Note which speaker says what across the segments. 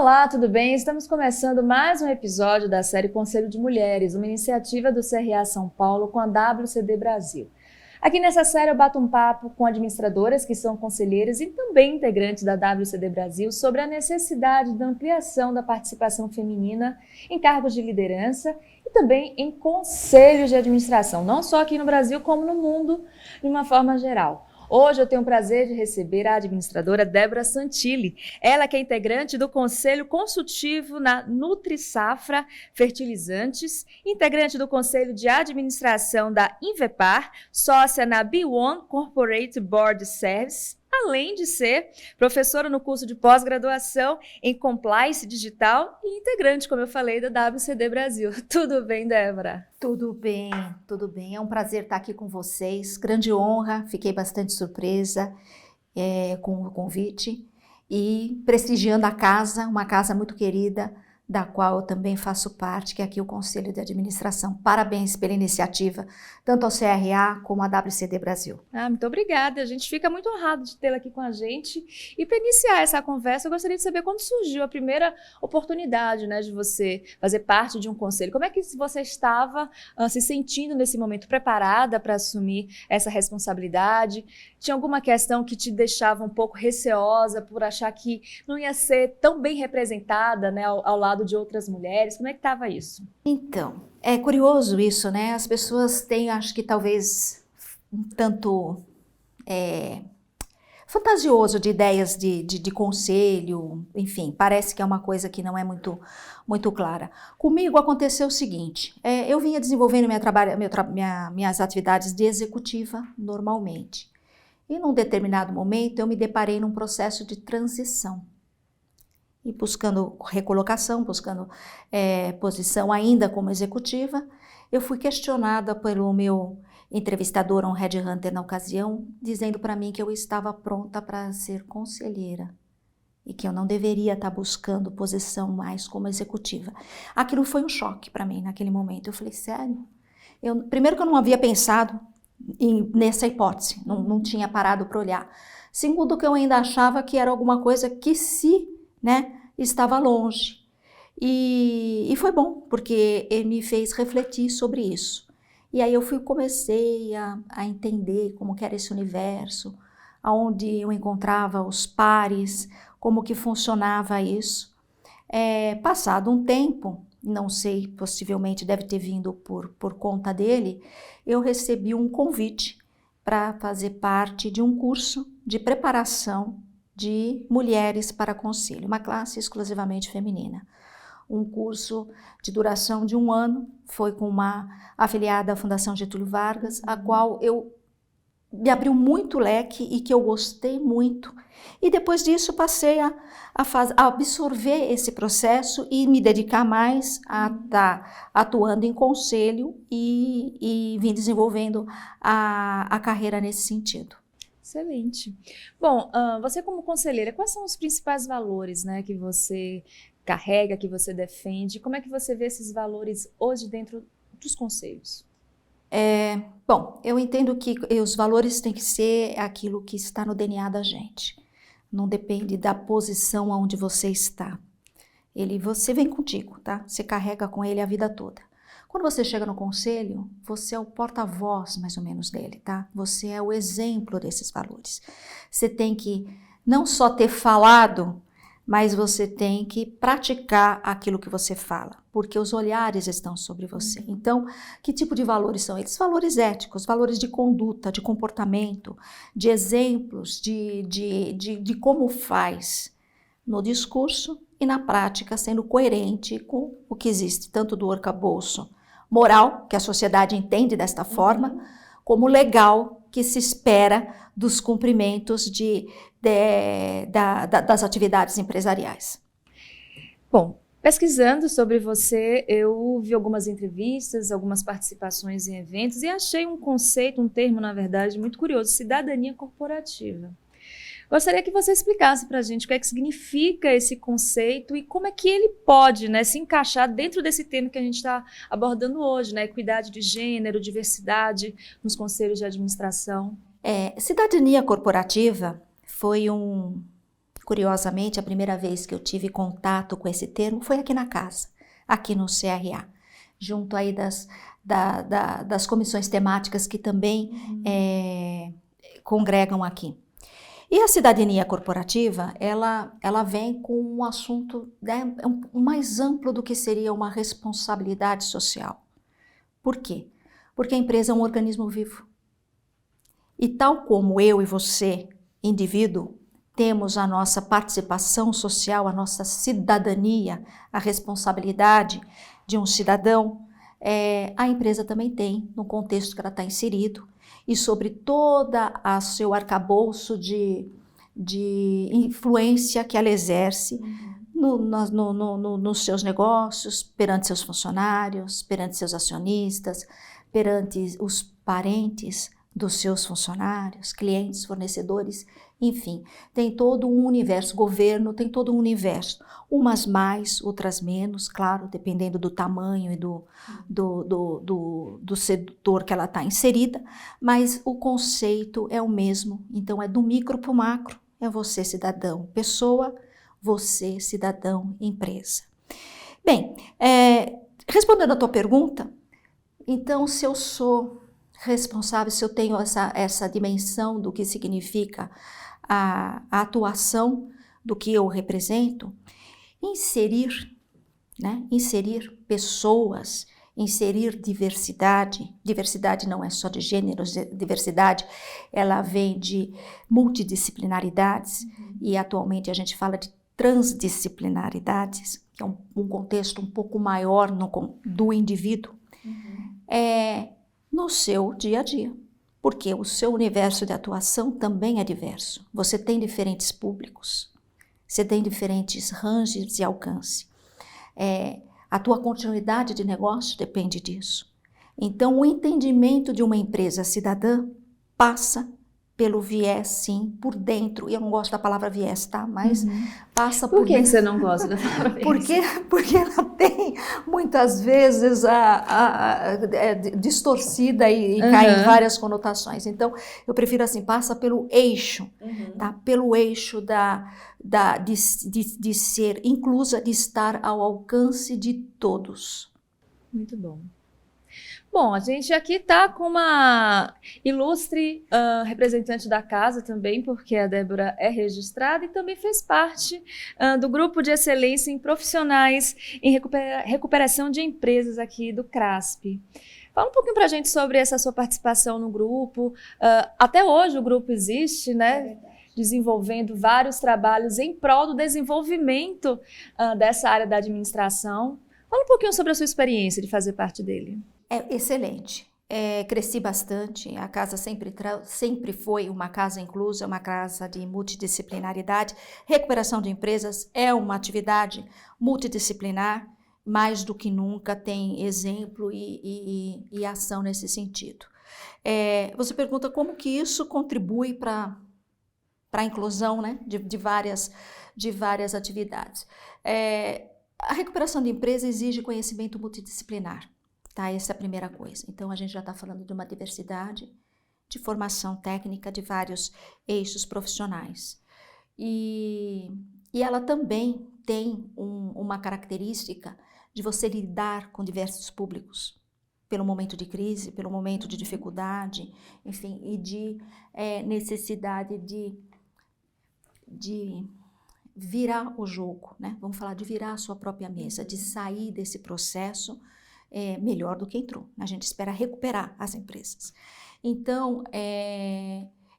Speaker 1: Olá, tudo bem? Estamos começando mais um episódio da série Conselho de Mulheres, uma iniciativa do CRA São Paulo com a WCD Brasil. Aqui nessa série eu bato um papo com administradoras que são conselheiras e também integrantes da WCD Brasil sobre a necessidade da ampliação da participação feminina em cargos de liderança e também em conselhos de administração, não só aqui no Brasil como no mundo de uma forma geral. Hoje eu tenho o prazer de receber a administradora Débora Santilli. Ela que é integrante do Conselho Consultivo na NutriSafra Fertilizantes, integrante do Conselho de Administração da Invepar, sócia na B1 Corporate Board Service, além de ser professora no curso de pós-graduação em Compliance Digital e integrante, como eu falei, da WCD Brasil. Tudo bem, Débora?
Speaker 2: Tudo bem, tudo bem. É um prazer estar aqui com vocês. Grande honra, fiquei bastante surpresa com o convite e prestigiando a casa, uma casa muito querida, da qual eu também faço parte, que é aqui o Conselho de Administração. Parabéns pela iniciativa, tanto ao CRA como à WCD Brasil.
Speaker 1: Muito obrigada, a gente fica muito honrado de tê-la aqui com a gente. E para iniciar essa conversa, eu gostaria de saber quando surgiu a primeira oportunidade, né, de você fazer parte de um conselho. Como é que você estava se sentindo nesse momento, preparada para assumir essa responsabilidade? Tinha alguma questão que te deixava um pouco receosa por achar que não ia ser tão bem representada, né, ao lado de outras mulheres? Como é que estava isso?
Speaker 2: Então, é curioso isso, né? As pessoas têm, acho que talvez, um tanto fantasioso de ideias de conselho, enfim, parece que é uma coisa que não é muito clara. Comigo aconteceu o seguinte, eu vinha desenvolvendo minhas atividades de executiva normalmente, e num determinado momento eu me deparei num processo de transição, e buscando recolocação, buscando posição ainda como executiva, eu fui questionada pelo meu entrevistador, um headhunter na ocasião, dizendo para mim que eu estava pronta para ser conselheira e que eu não deveria estar buscando posição mais como executiva. Aquilo foi um choque para mim naquele momento. Eu falei, sério? Primeiro que eu não havia pensado nessa hipótese, não tinha parado para olhar. Segundo que eu ainda achava que era alguma coisa que estava longe. E foi bom, porque ele me fez refletir sobre isso. E aí eu comecei a entender como que era esse universo, aonde eu encontrava os pares, como que funcionava isso. Passado um tempo, não sei, possivelmente deve ter vindo por conta dele, eu recebi um convite para fazer parte de um curso de preparação de mulheres para conselho, uma classe exclusivamente feminina. Um curso de duração de 1 ano, foi com uma afiliada à Fundação Getúlio Vargas, a qual me abriu muito leque e que eu gostei muito. E depois disso passei a absorver esse processo e me dedicar mais a estar atuando em conselho e vim desenvolvendo a carreira nesse sentido.
Speaker 1: Excelente. Bom, você como conselheira, quais são os principais valores, né, que você carrega, que você defende? Como é que você vê esses valores hoje dentro dos conselhos?
Speaker 2: Bom, eu entendo que os valores têm que ser aquilo que está no DNA da gente. Não depende da posição onde você está. Você vem contigo, tá? Você carrega com ele a vida toda. Quando você chega no conselho, você é o porta-voz, mais ou menos, dele, tá? Você é o exemplo desses valores. Você tem que não só ter falado, mas você tem que praticar aquilo que você fala, porque os olhares estão sobre você. Então, que tipo de valores são eles? Valores éticos, valores de conduta, de comportamento, de exemplos, de como faz no discurso e na prática, sendo coerente com o que existe, tanto do arcabouço moral, que a sociedade entende desta forma, como legal, que se espera dos cumprimentos das atividades empresariais.
Speaker 1: Bom, pesquisando sobre você, eu vi algumas entrevistas, algumas participações em eventos e achei um conceito, um termo, na verdade, muito curioso, cidadania corporativa. Gostaria que você explicasse para a gente o que é que significa esse conceito e como é que ele pode, né, se encaixar dentro desse tema que a gente está abordando hoje, né, equidade de gênero, diversidade nos conselhos de administração.
Speaker 2: Cidadania corporativa foi Curiosamente, a primeira vez que eu tive contato com esse termo foi aqui na casa, aqui no CRA, junto aí das comissões temáticas que também congregam aqui. E a cidadania corporativa, ela vem com um assunto, né, mais amplo do que seria uma responsabilidade social. Por quê? Porque a empresa é um organismo vivo. E tal como eu e você, indivíduo, temos a nossa participação social, a nossa cidadania, a responsabilidade de um cidadão, a empresa também tem, no contexto que ela está inserido, e sobre toda o seu arcabouço de influência que ela exerce nos seus negócios, perante seus funcionários, perante seus acionistas, perante os parentes dos seus funcionários, clientes, fornecedores, enfim, tem todo um universo, governo tem todo um universo, umas mais, outras menos, claro, dependendo do tamanho e do setor que ela está inserida, mas o conceito é o mesmo, então é do micro para o macro, é você cidadão, pessoa, você cidadão, empresa. Bem, respondendo a tua pergunta, então se eu sou responsável, se eu tenho essa dimensão do que significa a atuação do que eu represento, inserir pessoas, inserir diversidade. Diversidade não é só de gêneros, diversidade ela vem de multidisciplinaridades e atualmente a gente fala de transdisciplinaridades, que é um contexto um pouco maior do indivíduo, no seu dia a dia. Porque o seu universo de atuação também é diverso. Você tem diferentes públicos, você tem diferentes ranges de alcance. A tua continuidade de negócio depende disso. Então, o entendimento de uma empresa cidadã passa pelo viés, sim, por dentro. Eu não gosto da palavra viés, tá? Mas passa por dentro.
Speaker 1: Por que você não gosta da palavra viés?
Speaker 2: Porque ela tem, muitas vezes, distorcida e cai em várias conotações. Então, eu prefiro assim, passa pelo eixo, tá? Pelo eixo de ser inclusa, de estar ao alcance de todos.
Speaker 1: Muito bom. Bom, a gente aqui está com uma ilustre representante da casa também, porque a Débora é registrada e também fez parte do grupo de excelência em profissionais em recuperação de empresas aqui do CRASP. Fala um pouquinho para a gente sobre essa sua participação no grupo. Até hoje o grupo existe, né? Desenvolvendo vários trabalhos em prol do desenvolvimento dessa área da administração. Fala um pouquinho sobre a sua experiência de fazer parte dele.
Speaker 2: É excelente. Cresci bastante. A casa sempre foi uma casa inclusa, uma casa de multidisciplinaridade. Recuperação de empresas é uma atividade multidisciplinar, mais do que nunca tem exemplo e ação nesse sentido. Você pergunta como que isso contribui para a inclusão, né, de várias atividades. A recuperação de empresa exige conhecimento multidisciplinar. Tá, essa é a primeira coisa. Então, a gente já está falando de uma diversidade de formação técnica de vários eixos profissionais. E ela também tem uma característica de você lidar com diversos públicos, pelo momento de crise, pelo momento de dificuldade, enfim, e de necessidade de virar o jogo, né? Vamos falar de virar a sua própria mesa, de sair desse processo melhor do que entrou. A gente espera recuperar as empresas. Então,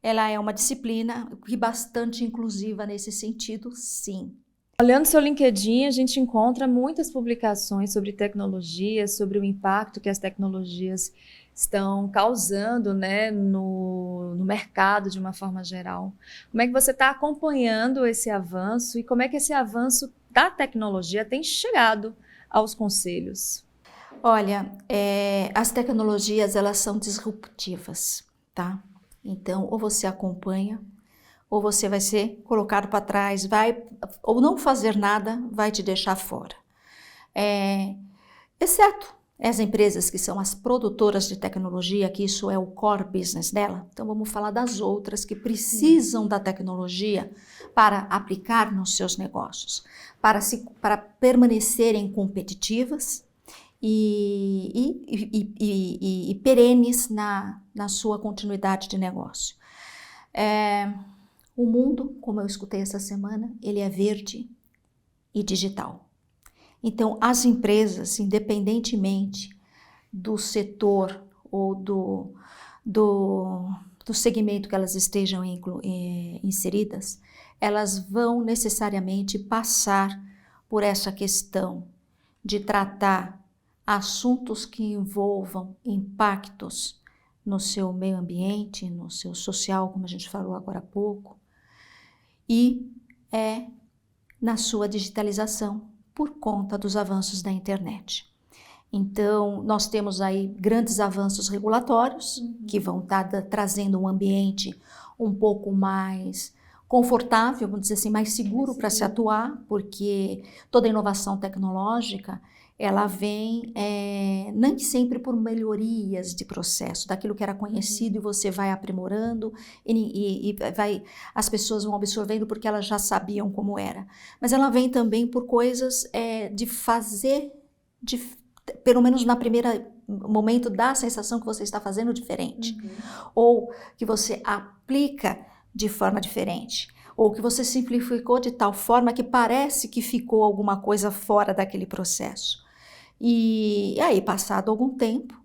Speaker 2: ela é uma disciplina e bastante inclusiva nesse sentido, sim.
Speaker 1: Olhando seu LinkedIn, a gente encontra muitas publicações sobre tecnologia, sobre o impacto que as tecnologias estão causando, né, no mercado de uma forma geral. Como é que você está acompanhando esse avanço e como é que esse avanço da tecnologia tem chegado aos conselhos?
Speaker 2: Olha, as tecnologias, elas são disruptivas, tá? Então, ou você acompanha, ou você vai ser colocado para trás, ou não fazer nada vai te deixar fora. Exceto as empresas que são as produtoras de tecnologia, que isso é o core business dela. Então vamos falar das outras que precisam da tecnologia para aplicar nos seus negócios, para permanecerem competitivas e perenes na sua continuidade de negócio. O mundo, como eu escutei essa semana, ele é verde e digital. Então, as empresas, independentemente do setor ou do segmento que elas estejam inseridas, elas vão necessariamente passar por essa questão de tratar assuntos que envolvam impactos no seu meio ambiente, no seu social, como a gente falou agora há pouco, e na sua digitalização, por conta dos avanços da internet. Então, nós temos aí grandes avanços regulatórios, que vão estar trazendo um ambiente um pouco mais confortável, vamos dizer assim, mais seguro para se atuar, porque toda inovação tecnológica, ela vem nem sempre por melhorias de processo, daquilo que era conhecido e você vai aprimorando e as pessoas vão absorvendo porque elas já sabiam como era. Mas ela vem também por coisas de fazer, pelo menos na primeira momento, dá a sensação que você está fazendo diferente, ou que você aplica de forma diferente, ou que você simplificou de tal forma que parece que ficou alguma coisa fora daquele processo. E aí, passado algum tempo,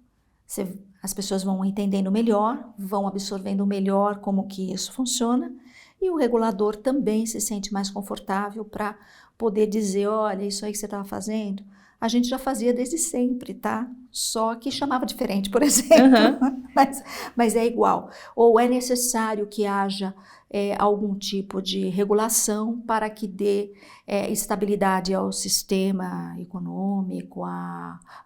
Speaker 2: as pessoas vão entendendo melhor, vão absorvendo melhor como que isso funciona, e o regulador também se sente mais confortável para poder dizer, olha, isso aí que você estava fazendo, a gente já fazia desde sempre, tá? Só que chamava diferente, por exemplo, mas é igual. Ou é necessário que haja algum tipo de regulação para que dê estabilidade ao sistema econômico,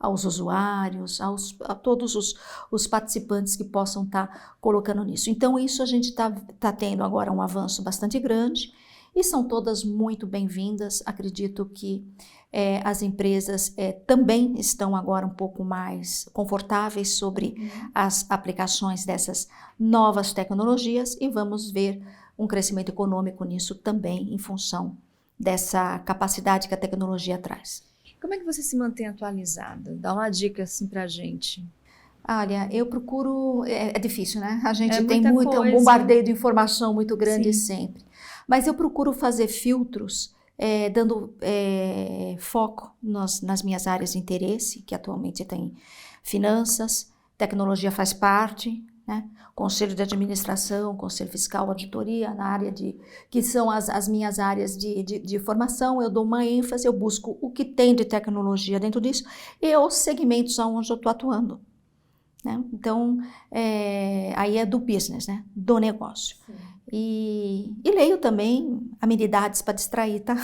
Speaker 2: aos usuários, a todos os participantes que possam estar colocando nisso. Então, isso a gente tá tendo agora um avanço bastante grande e são todas muito bem-vindas. Acredito que as empresas também estão agora um pouco mais confortáveis sobre as aplicações dessas novas tecnologias e vamos ver um crescimento econômico nisso também em função dessa capacidade que a tecnologia traz.
Speaker 1: Como é que você se mantém atualizada? Dá uma dica assim pra gente.
Speaker 2: Olha, eu procuro, é difícil, né? A gente tem um bombardeio de informação muito grande sempre, mas eu procuro fazer filtros dando foco nas minhas áreas de interesse, que atualmente tem finanças, tecnologia faz parte, né? Conselho de administração, conselho fiscal, auditoria, na área que são as minhas áreas de formação, eu dou uma ênfase, eu busco o que tem de tecnologia dentro disso e os segmentos onde eu estou atuando. Né? Então, aí é do business, né? Do negócio. E leio também amenidades para distrair, tá?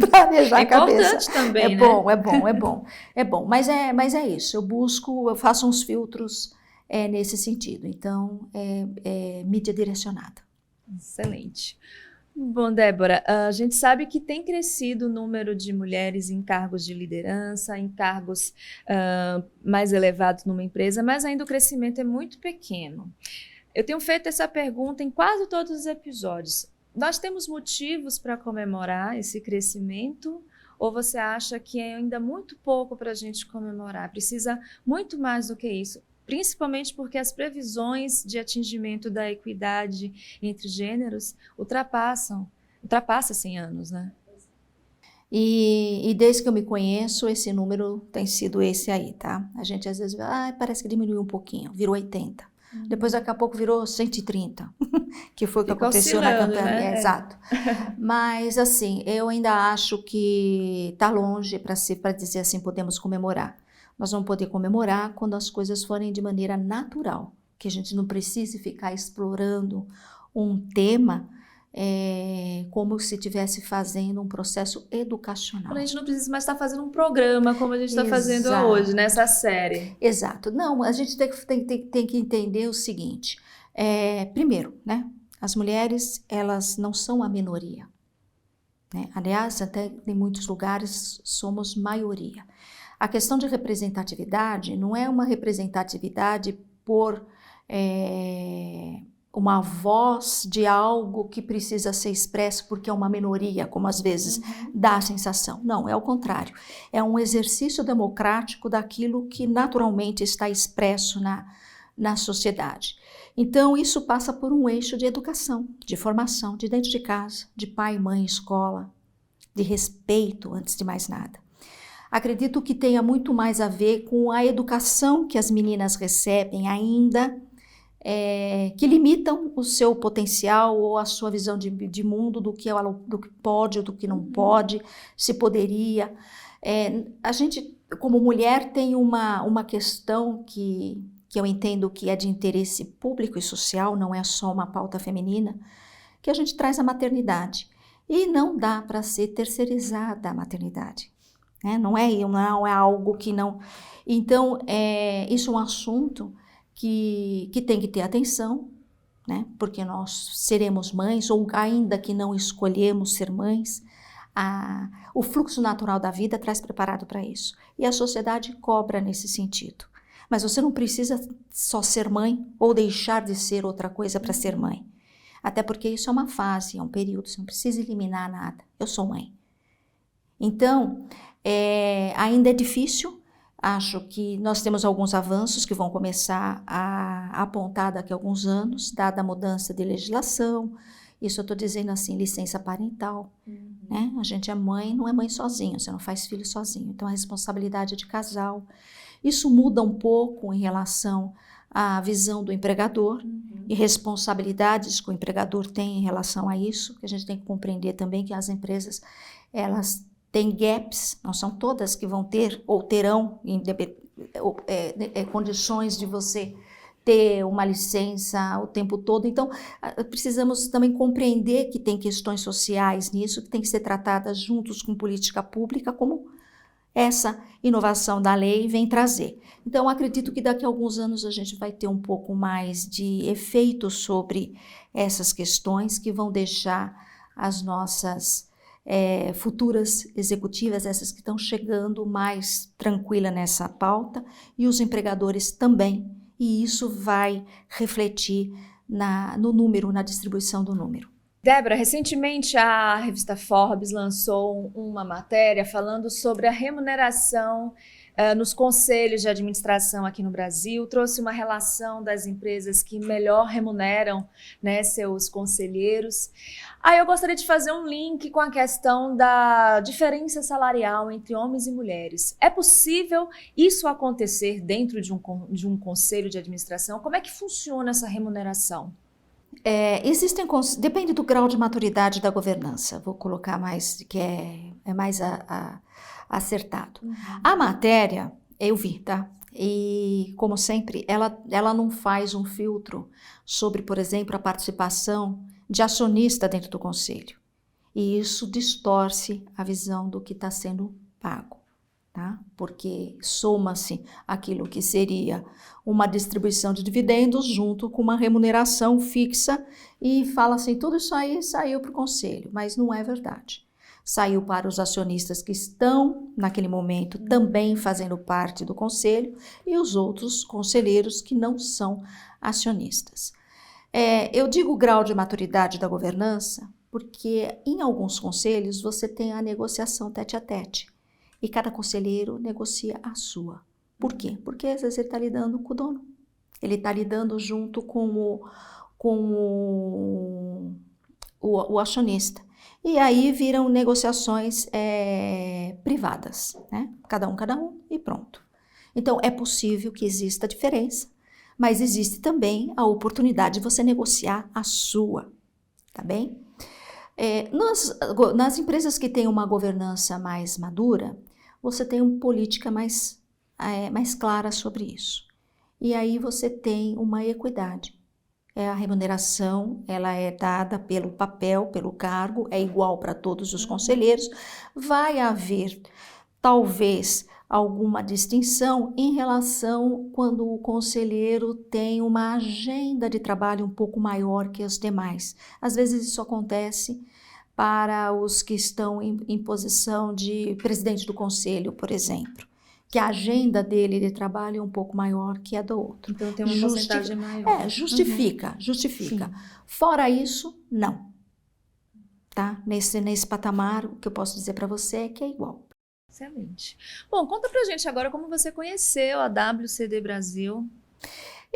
Speaker 2: Para arejar a cabeça.
Speaker 1: É importante também,
Speaker 2: É bom. Mas é isso, eu faço uns filtros nesse sentido. Então, mídia direcionada.
Speaker 1: Excelente. Bom, Débora, a gente sabe que tem crescido o número de mulheres em cargos de liderança, em cargos mais elevados numa empresa, mas ainda o crescimento é muito pequeno. Eu tenho feito essa pergunta em quase todos os episódios. Nós temos motivos para comemorar esse crescimento? Ou você acha que é ainda muito pouco para a gente comemorar? Precisa muito mais do que isso? Principalmente porque as previsões de atingimento da equidade entre gêneros ultrapassa 100 anos, né?
Speaker 2: E desde que eu me conheço, esse número tem sido esse aí, tá? A gente às vezes vê, parece que diminuiu um pouquinho, virou 80. Depois daqui a pouco virou 130, que foi o que aconteceu na campanha.
Speaker 1: Né?
Speaker 2: Exato. Mas assim, eu ainda acho que está longe para dizer assim, podemos comemorar. Nós vamos poder comemorar quando as coisas forem de maneira natural, que a gente não precise ficar explorando um tema como se estivesse fazendo um processo educacional.
Speaker 1: Quando a gente não precisa mais estar fazendo um programa como a gente está fazendo hoje, nessa série.
Speaker 2: Exato. Não, a gente tem que entender o seguinte. Primeiro, né, as mulheres, elas não são a minoria. Né? Aliás, até em muitos lugares somos maioria. A questão de representatividade não é uma representatividade por uma voz de algo que precisa ser expresso porque é uma minoria, como às vezes dá a sensação. Não, é o contrário. É um exercício democrático daquilo que naturalmente está expresso na sociedade. Então, isso passa por um eixo de educação, de formação, de dentro de casa, de pai, mãe, escola, de respeito, antes de mais nada. Acredito que tenha muito mais a ver com a educação que as meninas recebem ainda, que limitam o seu potencial ou a sua visão de mundo, do que pode ou do que não pode, se poderia. A gente, como mulher, tem uma questão que eu entendo que é de interesse público e social, não é só uma pauta feminina, que a gente traz a maternidade. E não dá para ser terceirizada a maternidade. Né? Não é algo que não... Então, isso é um assunto que tem que ter atenção, né? Porque nós seremos mães, ou ainda que não escolhemos ser mães, o fluxo natural da vida traz preparado para isso. E a sociedade cobra nesse sentido. Mas você não precisa só ser mãe ou deixar de ser outra coisa para ser mãe. Até porque isso é uma fase, é um período, você não precisa eliminar nada. Eu sou mãe. Então, ainda é difícil. Acho que nós temos alguns avanços que vão começar a apontar daqui a alguns anos, dada a mudança de legislação. Isso eu estou dizendo assim, licença parental. Né? A gente é mãe, não é mãe sozinho, você não faz filho sozinho. Então, a responsabilidade é de casal. Isso muda um pouco em relação à visão do empregador e responsabilidades que o empregador tem em relação a isso, que a gente tem que compreender também que as empresas, elas têm gaps, não são todas que vão ter ou terão condições de você ter uma licença o tempo todo. Então, precisamos também compreender que tem questões sociais nisso, que tem que ser tratadas juntos com política pública, como essa inovação da lei vem trazer. Então, acredito que daqui a alguns anos a gente vai ter um pouco mais de efeito sobre essas questões que vão deixar as nossas futuras executivas, essas que estão chegando, mais tranquila nessa pauta, e os empregadores também, e isso vai refletir no número, na distribuição do número.
Speaker 1: Débora, recentemente a revista Forbes lançou uma matéria falando sobre a remuneração nos conselhos de administração aqui no Brasil, trouxe uma relação das empresas que melhor remuneram, né, seus conselheiros. Aí eu gostaria de fazer um link com a questão da diferença salarial entre homens e mulheres. É possível isso acontecer dentro de um conselho de administração? Como é que funciona essa remuneração?
Speaker 2: Depende do grau de maturidade da governança, vou colocar mais, que é mais acertado. A matéria, eu vi, tá? E, como sempre, ela não faz um filtro sobre, por exemplo, a participação de acionista dentro do conselho. E isso distorce a visão do que está sendo pago. Tá? Porque soma-se aquilo que seria uma distribuição de dividendos junto com uma remuneração fixa e fala assim, tudo isso aí saiu para o conselho, mas não é verdade. Saiu para os acionistas que estão naquele momento também fazendo parte do conselho e os outros conselheiros que não são acionistas. Eu digo grau de maturidade da governança porque em alguns conselhos você tem a negociação tete a tete. E cada conselheiro negocia a sua. Por quê? Porque às vezes ele está lidando com o dono. Ele está lidando junto com o acionista. E aí viram negociações privadas, né? Cada um e pronto. Então é possível que exista diferença, mas existe também a oportunidade de você negociar a sua, tá bem? Nas empresas que têm uma governança mais madura, você tem uma política mais clara sobre isso. E aí você tem uma equidade. A remuneração, ela é dada pelo papel, pelo cargo, é igual para todos os conselheiros. Vai haver, talvez, alguma distinção em relação quando o conselheiro tem uma agenda de trabalho um pouco maior que os demais. Às vezes isso acontece para os que estão em posição de presidente do conselho, por exemplo, que a agenda dele de trabalho é um pouco maior que a do outro.
Speaker 1: Então tem uma porcentagem maior.
Speaker 2: Justifica.
Speaker 1: Sim.
Speaker 2: Fora isso, não. Tá? Nesse patamar, o que eu posso dizer para você é que é igual.
Speaker 1: Excelente. Bom, conta pra gente agora como você conheceu a WCD Brasil.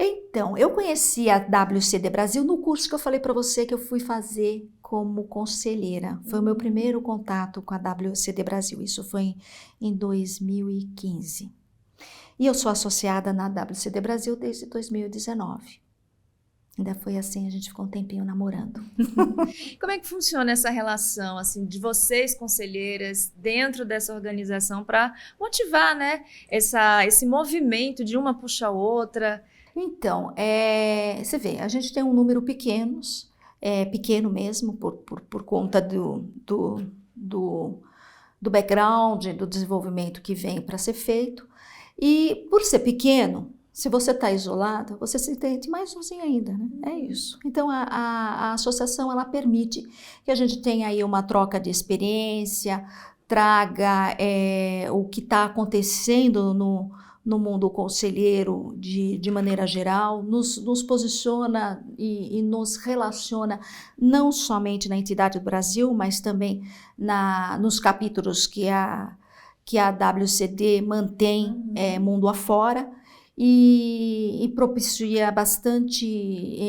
Speaker 2: Então, eu conheci a WCD Brasil no curso que eu falei para você que eu fui fazer como conselheira. Foi o meu primeiro contato com a WCD Brasil. Isso foi em 2015. E eu sou associada na WCD Brasil desde 2019. Ainda foi assim, a gente ficou um tempinho namorando.
Speaker 1: Como é que funciona essa relação, assim, de vocês, conselheiras, dentro dessa organização para motivar, né, esse movimento de uma puxa a outra?
Speaker 2: Então, você vê, a gente tem um número pequeno mesmo, por conta do background, do desenvolvimento que vem para ser feito. E por ser pequeno, se você está isolado, você se sente mais sozinho ainda, né? É isso. Então, a associação, ela permite que a gente tenha aí uma troca de experiência, traga o que está acontecendo no mundo conselheiro de maneira geral, nos posiciona e nos relaciona não somente na entidade do Brasil, mas também nos capítulos que a WCD mantém mundo afora, e propicia bastante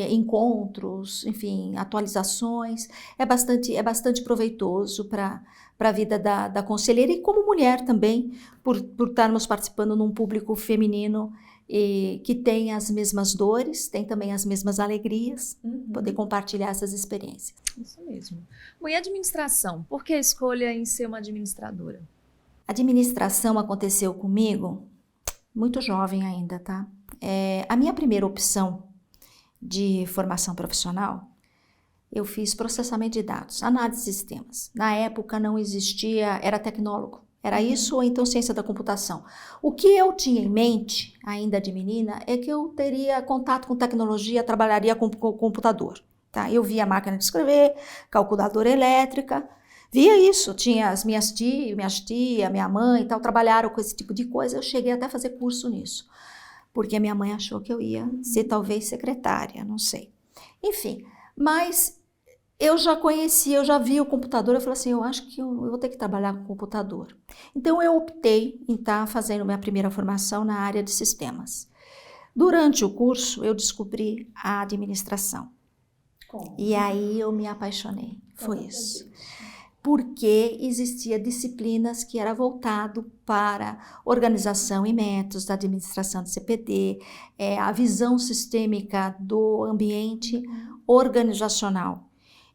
Speaker 2: encontros, enfim, atualizações. É bastante proveitoso para a vida da conselheira e como mulher também, por estarmos participando num público feminino que tem as mesmas dores, tem também as mesmas alegrias, poder compartilhar essas experiências.
Speaker 1: Isso mesmo. Bom, e administração? Por que a escolha em ser uma administradora?
Speaker 2: A administração aconteceu comigo muito jovem ainda, tá? A minha primeira opção de formação profissional, eu fiz processamento de dados, análise de sistemas. Na época não existia, era tecnólogo, era isso ou então ciência da computação. O que eu tinha em mente, ainda de menina, é que eu teria contato com tecnologia, trabalharia com computador, tá? Eu via máquina de escrever, calculadora elétrica, via isso, tinha as minhas tias, minha mãe e tal, trabalharam com esse tipo de coisa, eu cheguei até a fazer curso nisso, porque a minha mãe achou que eu ia ser talvez secretária, não sei. Enfim, mas eu já conhecia, eu já via o computador, eu falei assim, eu acho que eu vou ter que trabalhar com computador. Então eu optei em estar fazendo minha primeira formação na área de sistemas. Durante o curso, eu descobri a administração.
Speaker 1: Como?
Speaker 2: E aí eu me apaixonei, foi isso. Porque existia disciplinas que era voltado para organização e métodos da administração do CPD, a visão sistêmica do ambiente organizacional.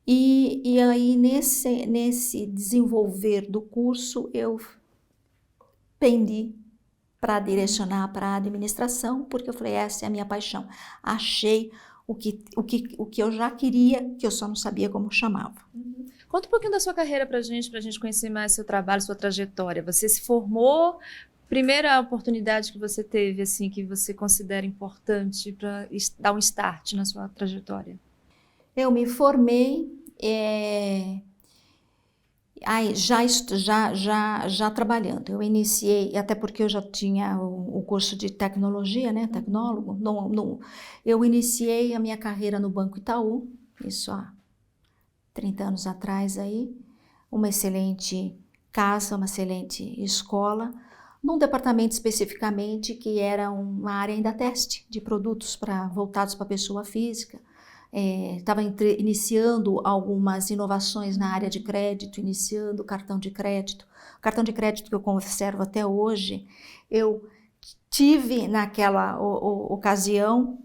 Speaker 2: E aí, nesse desenvolver do curso, eu pendi para direcionar para a administração, porque eu falei, essa é a minha paixão. Achei o que eu já queria, que eu só não sabia como chamava.
Speaker 1: Conta um pouquinho da sua carreira para a gente conhecer mais seu trabalho, sua trajetória. Você se formou, primeira oportunidade que você teve, assim, que você considera importante para dar um start na sua trajetória?
Speaker 2: Eu me formei já trabalhando. Eu iniciei, até porque eu já tinha o curso de tecnologia, né, tecnólogo. Eu iniciei a minha carreira no Banco Itaú, isso há 30 anos atrás aí, uma excelente casa, uma excelente escola, num departamento especificamente que era uma área ainda teste de produtos voltados para a pessoa física. Estava iniciando algumas inovações na área de crédito, iniciando o cartão de crédito. O cartão de crédito que eu conservo até hoje, eu tive naquela ocasião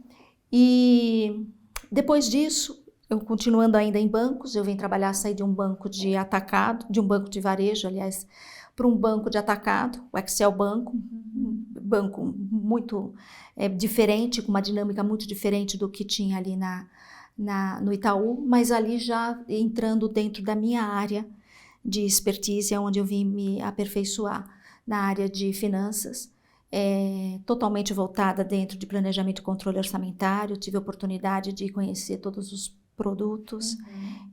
Speaker 2: e depois disso, eu continuando ainda em bancos, eu vim trabalhar, saí de um banco de atacado, de um banco de varejo, aliás, para um banco de atacado, o Excel Banco, um banco muito diferente, com uma dinâmica muito diferente do que tinha ali no Itaú, mas ali já entrando dentro da minha área de expertise, onde eu vim me aperfeiçoar na área de finanças, totalmente voltada dentro de planejamento e controle orçamentário. Tive a oportunidade de conhecer todos os produtos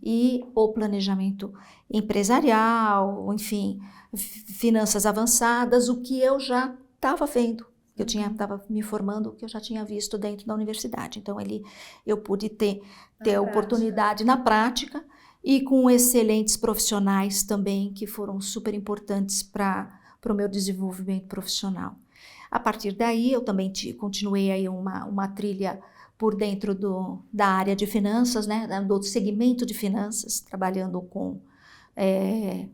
Speaker 2: e o planejamento empresarial, enfim, finanças avançadas, o que eu já estava vendo. Eu estava me formando, que eu já tinha visto dentro da universidade. Então, eu pude ter a oportunidade na prática e com excelentes profissionais também, que foram super importantes para o meu desenvolvimento profissional. A partir daí, eu também continuei aí uma trilha por dentro da área de finanças, né, do segmento de finanças, trabalhando com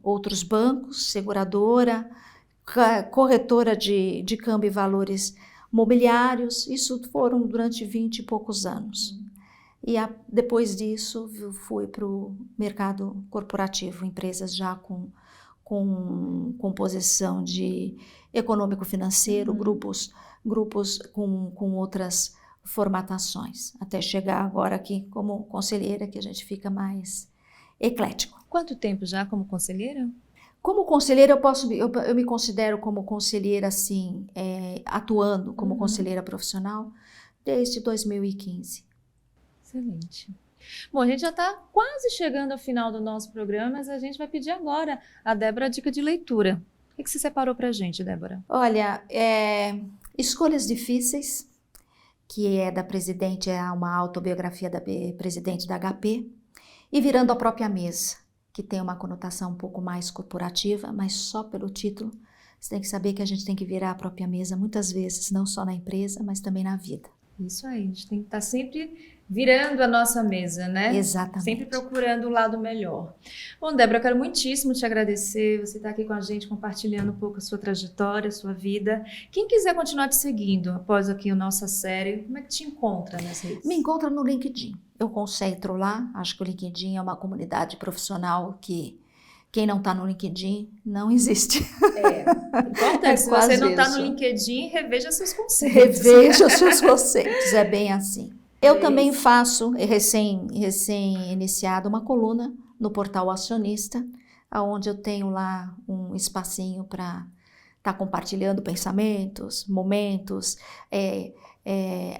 Speaker 2: outros bancos, seguradora, corretora de câmbio e valores mobiliários. Isso foram durante 20 e poucos anos. E depois disso, fui para o mercado corporativo, empresas já com composição de econômico-financeiro, grupos com outras formatações, até chegar agora aqui como conselheira, que a gente fica mais eclético.
Speaker 1: Quanto tempo já como conselheira?
Speaker 2: Como conselheira, eu me considero como conselheira, assim, atuando como conselheira profissional desde 2015.
Speaker 1: Excelente. Bom, a gente já está quase chegando ao final do nosso programa, mas a gente vai pedir agora a Débora a dica de leitura. O que você separou para a gente, Débora?
Speaker 2: Olha, Escolhas Difíceis, que é da presidente, é uma autobiografia da presidente da HP, e Virando a Própria Mesa, que tem uma conotação um pouco mais corporativa, mas só pelo título, você tem que saber que a gente tem que virar a própria mesa muitas vezes, não só na empresa, mas também na vida.
Speaker 1: Isso aí, a gente tem que estar sempre virando a nossa mesa, né?
Speaker 2: Exatamente.
Speaker 1: Sempre procurando o lado melhor. Bom, Débora, eu quero muitíssimo te agradecer, você está aqui com a gente compartilhando um pouco a sua trajetória, a sua vida. Quem quiser continuar te seguindo após aqui a nossa série, como é que te encontra nas redes?
Speaker 2: Me encontra no LinkedIn. Eu concentro lá, acho que o LinkedIn é uma comunidade profissional que quem não está no LinkedIn não existe.
Speaker 1: Importante, se você não está no LinkedIn, reveja seus conceitos.
Speaker 2: Reveja os seus conceitos, é bem assim. Eu também faço, recém-iniciado, uma coluna no portal Acionista, onde eu tenho lá um espacinho para estar compartilhando pensamentos, momentos,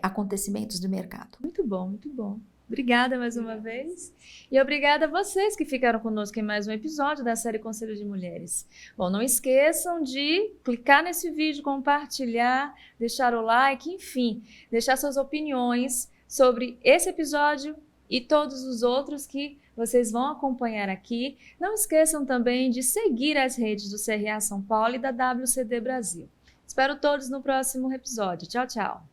Speaker 2: acontecimentos do mercado.
Speaker 1: Muito bom, muito bom. Obrigada mais uma vez. E obrigada a vocês que ficaram conosco em mais um episódio da série Conselho de Mulheres. Bom, não esqueçam de clicar nesse vídeo, compartilhar, deixar o like, enfim, deixar suas opiniões sobre esse episódio e todos os outros que vocês vão acompanhar aqui. Não esqueçam também de seguir as redes do CRA São Paulo e da WCD Brasil. Espero todos no próximo episódio. Tchau, tchau.